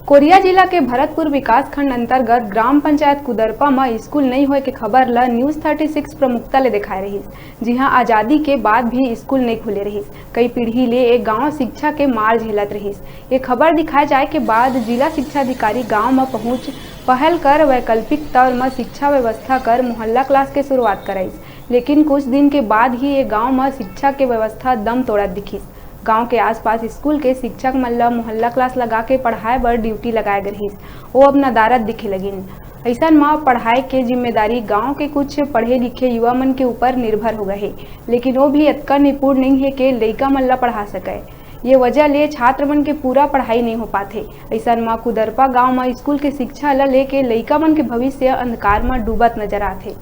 Korea जिला के भरतपुर विकास खंड अंतर्गत ग्राम पंचायत कुदरपा में स्कूल नहीं होए के खबर ला न्यूज 36 प्रमुखता ले दिखाए रही। जी हां, आजादी के बाद भी स्कूल नहीं खुले रही। कई पीढ़ी ले एक गांव शिक्षा के मार झेलत रही। ये खबर दिखाए जाए के बाद जिला शिक्षा अधिकारी गांव में पहुंच पहल कर वैकल्पिक तौर में शिक्षा व्यवस्था कर मोहल्ला क्लास के शुरुआत कराई। लेकिन कुछ दिन के बाद ही ये गाँव में शिक्षा के व्यवस्था दम तोड़त दिखी। गांव के आसपास स्कूल के शिक्षक मन मोहल्ला क्लास लगा के पढ़ाए बर ड्यूटी लगाए गई। वो अब नदारत दिखे लगिन। ऐसा में पढ़ाई के जिम्मेदारी गांव के कुछ पढ़े लिखे युवा मन के ऊपर निर्भर हो गए, लेकिन वो भी इतना निपुण नहीं है कि लड़का मन ला पढ़ा सके। ये वजह ले छात्र मन के पूरा पढ़ाई नहीं हो पाते। ऐसा में कुदरपा गाँव में स्कूल के शिक्षा ला लेके लड़का मन के भविष्य अंधकार में डूबत नजर आते।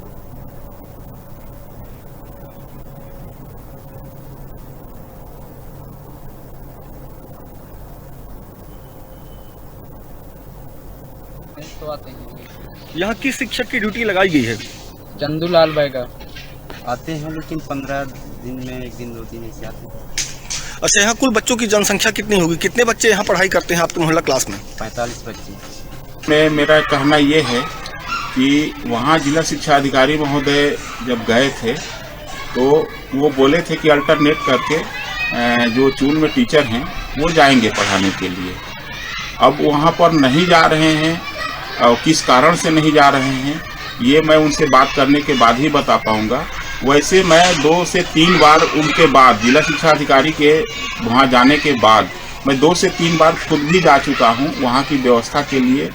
तो आते हैं। यहाँ किस शिक्षक की ड्यूटी लगाई गई है? चंदूलाल बैगा आते हैं, लेकिन 15 दिन में एक दिन 2 दिन ऐसे आते हैं। अच्छा, यहाँ कुल बच्चों की जनसंख्या कितनी होगी? कितने बच्चे यहाँ पढ़ाई करते हैं आपके मोहल्ला क्लास में? 45 बच्चे। मेरा कहना ये है कि वहाँ जिला शिक्षा अधिकारी महोदय जब गए थे तो वो बोले थे कि अल्टरनेट करके जो चून में टीचर हैं वो जाएंगे पढ़ाने के लिए। अब वहाँ पर नहीं जा रहे हैं और किस कारण से नहीं जा रहे हैं ये मैं उनसे बात करने के बाद ही बता पाऊँगा। वैसे मैं 2 से 3 बार उनके बाद जिला शिक्षा अधिकारी के वहाँ जाने के बाद मैं 2 से 3 बार खुद भी जा चुका हूँ वहाँ की व्यवस्था के लिए।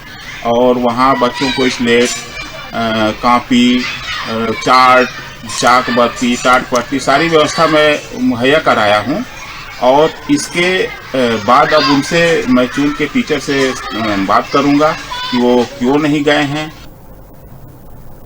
और वहाँ बच्चों को स्लेट, कापी, चार्ट, चाक बत्ती, टाट पट्टी सारी व्यवस्था मैं मुहैया कराया हूँ। और इसके बाद अब उनसे मैं चून के टीचर से बात करूँगा कि वो क्यों नहीं गए हैं